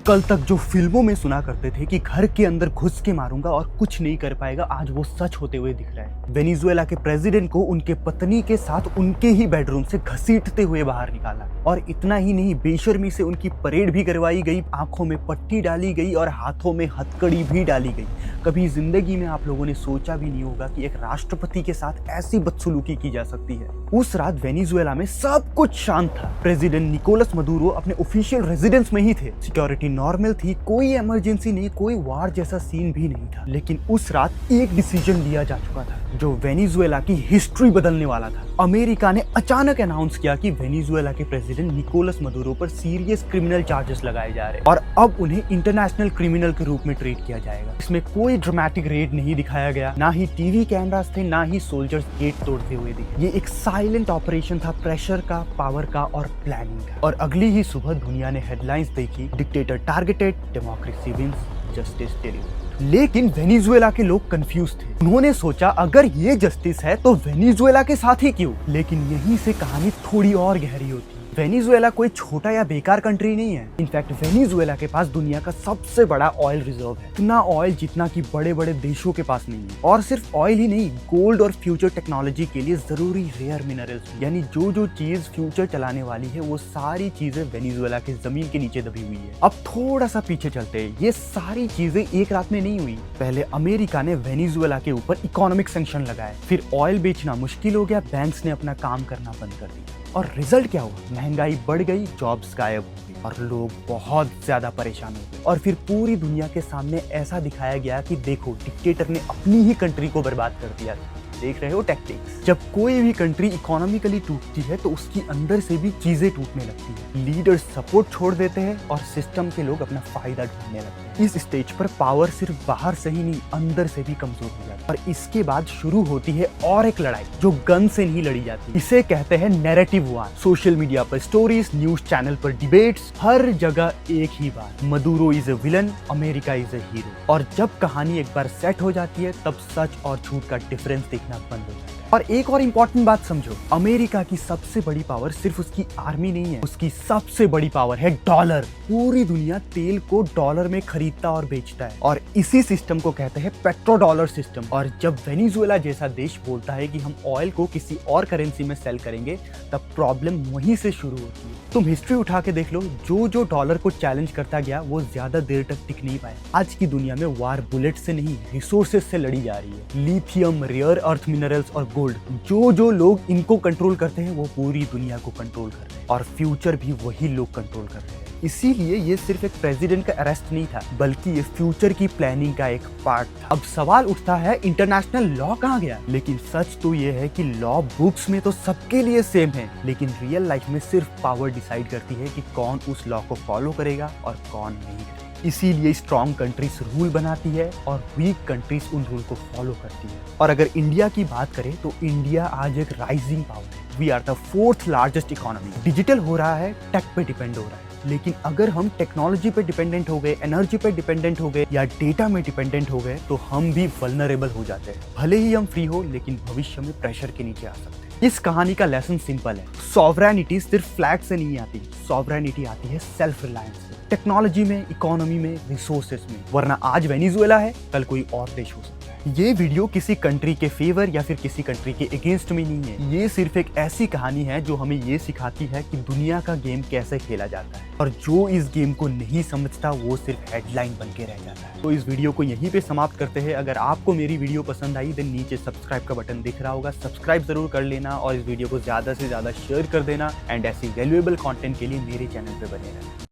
कल तक जो फिल्मों में सुना करते थे कि घर के अंदर घुस के मारूंगा और कुछ नहीं कर पाएगा, आज वो सच होते हुए दिख रहा है। वेनेजुएला के प्रेसिडेंट को उनके पत्नी के साथ उनके ही बेडरूम से घसीटते हुए बाहर निकाला। और इतना ही नहीं, बेशर्मी से उनकी परेड भी करवाई गई, आंखों में पट्टी डाली गई और हाथों में हथकड़ी भी डाली गई। कभी जिंदगी में आप लोगों ने सोचा भी नहीं होगा कि एक राष्ट्रपति के साथ ऐसी बदसलूकी की जा सकती है। उस रात वेनेजुएला में सब कुछ शांत था। प्रेसिडेंट निकोलस मदुरो अपने ऑफिशियल रेजिडेंस में ही थे। सिक्योरिटी नॉर्मल थी, कोई इमरजेंसी नहीं, कोई वार जैसा सीन भी नहीं था। लेकिन उस रात एक डिसीजन लिया जा चुका था जो वेनेजुएला की हिस्ट्री बदलने वाला था। अमेरिका ने अचानक अनाउंस किया कि वेनेजुएला के प्रेसिडेंट निकोलस मदुरो पर सीरियस क्रिमिनल चार्जेस लगाए जा रहे हैं और अब उन्हें इंटरनेशनल क्रिमिनल के रूप में ट्रीट किया जाएगा। इसमें कोई ड्रामेटिक रेड नहीं दिखाया गया, ना ही टीवी कैमरास थे, ना ही सोल्जर्स गेट तोड़ते हुए दिखे। ये एक साइलेंट ऑपरेशन था, प्रेशर का, पावर का और प्लानिंग का। और अगली ही सुबह दुनिया ने हेडलाइंस देखी, dictator targeted, democracy wins, justice delivered. लेकिन वेनेजुएला के लोग कंफ्यूज थे। उन्होंने सोचा अगर ये जस्टिस है तो वेनेजुएला के साथ ही क्यों? लेकिन यहीं से कहानी थोड़ी और गहरी होती है। वेनेजुएला कोई छोटा या बेकार कंट्री नहीं है। इनफैक्ट वेनेजुएला के पास दुनिया का सबसे बड़ा ऑयल रिजर्व है, इतना ऑयल जितना कि बड़े बड़े देशों के पास नहीं है। और सिर्फ ऑयल ही नहीं, गोल्ड और फ्यूचर टेक्नोलॉजी के लिए जरूरी रेयर मिनरल्स, यानी जो चीज फ्यूचर चलाने वाली है वो सारी चीजें वेनेजुएला की जमीन के नीचे दबी हुई है। अब थोड़ा सा पीछे चलते हैं। ये सारी चीजें एक रात में नहीं हुई। पहले अमेरिका ने वेनेजुएला के ऊपर इकोनॉमिक सैंक्शन लगाए, फिर ऑयल बेचना मुश्किल हो गया, बैंक्स ने अपना काम करना बंद कर दिया। और रिजल्ट क्या हुआ? महंगाई बढ़ गई, जॉब्स गायब हो गई और लोग बहुत ज्यादा परेशान हो गए। और फिर पूरी दुनिया के सामने ऐसा दिखाया गया कि देखो, डिक्टेटर ने अपनी ही कंट्री को बर्बाद कर दिया। देख रहे हो टैक्टिक्स? जब कोई भी कंट्री इकोनॉमिकली टूटती है तो उसकी अंदर से भी चीजें टूटने लगती है। लीडर्स सपोर्ट छोड़ देते हैं और सिस्टम के लोग अपना फायदा ढूंढने लगते हैं। इस स्टेज पर पावर सिर्फ बाहर से ही नहीं, अंदर से भी कमजोर हो जाती है। और इसके बाद शुरू होती है और एक लड़ाई जो गन से नहीं लड़ी जाती। इसे कहते हैं नैरेटिव वार। सोशल मीडिया पर स्टोरीज, न्यूज चैनल पर डिबेट्स, हर जगह एक ही बात, Maduro is a villain, America is a hero. और जब कहानी एक बार सेट हो जाती है तब सच और झूठ का डिफरेंस दिखना बंद हो जाता है। और एक और इम्पोर्टेंट बात समझो, अमेरिका की सबसे बड़ी पावर सिर्फ उसकी आर्मी नहीं है, उसकी सबसे बड़ी पावर है डॉलर। पूरी दुनिया तेल को डॉलर में खरीदता और बेचता है और इसी सिस्टम को कहते हैं पेट्रो डॉलर सिस्टम। और जब वेनेजुएला जैसा देश बोलता है कि हम ऑयल को किसी और करेंसी में सेल करेंगे, तब प्रॉब्लम वहीं से शुरू होती है। तुम हिस्ट्री उठा के देख लो, जो डॉलर को चैलेंज करता गया वो ज्यादा देर तक टिक नहीं पाया। आज की दुनिया में वार बुलेट से नहीं, रिसोर्सेज से लड़ी जा रही है। लिथियम, रेयर अर्थ मिनरल्स और गोल्ड, जो लोग इनको कंट्रोल करते हैं वो पूरी दुनिया को कंट्रोल कर रहे हैं और फ्यूचर भी वही लोग कंट्रोल कर रहे हैं। इसीलिए ये सिर्फ एक प्रेसिडेंट का अरेस्ट नहीं था, बल्कि ये फ्यूचर की प्लानिंग का एक पार्ट था। अब सवाल उठता है, इंटरनेशनल लॉ कहाँ गया? लेकिन सच तो ये है कि लॉ बुक्स में तो सबके लिए सेम है, लेकिन रियल लाइफ में सिर्फ पावर डिसाइड करती है कि कौन उस लॉ को फॉलो करेगा और कौन नहीं करेगा। इसीलिए स्ट्रॉन्ग कंट्रीज रूल बनाती है और वीक कंट्रीज उन रूल को फॉलो करती है। और अगर इंडिया की बात करें तो इंडिया आज एक राइजिंग पावर है। We are the 4th largest economy. Digital हो रहा है, टेक पे डिपेंड हो रहा है, लेकिन अगर हम टेक्नोलॉजी पे डिपेंडेंट हो गए, एनर्जी पे डिपेंडेंट हो गए या डेटा में डिपेंडेंट हो गए तो हम भी वल्नरेबल हो जाते हैं। भले ही हम फ्री हो, लेकिन भविष्य में प्रेशर के नीचे आ सकते हैं। इस कहानी का लेसन सिंपल है, सॉवरेनिटी सिर्फ फ्लैग से नहीं आती, सॉवरेनिटी आती है सेल्फ रिलायंस से। टेक्नोलॉजी में, इकोनॉमी में, रिसोर्सेस में। वरना आज वेनेजुएला है, कल कोई और देश हो सकता है। ये वीडियो किसी कंट्री के फेवर या फिर किसी कंट्री के अगेंस्ट में नहीं है। ये सिर्फ एक ऐसी कहानी है जो हमें ये सिखाती है कि दुनिया का गेम कैसे खेला जाता है और जो इस गेम को नहीं समझता वो सिर्फ हेडलाइन बन के रह जाता है। तो इस वीडियो को यहीं पे समाप्त करते हैं। अगर आपको मेरी वीडियो पसंद आई तो नीचे सब्सक्राइब का बटन दिख रहा होगा, सब्सक्राइब जरूर कर लेना और इस वीडियो को ज्यादा से ज्यादा शेयर कर देना। एंड ऐसी वैल्यूएबल कंटेंट के लिए मेरे चैनल पे बने रहना।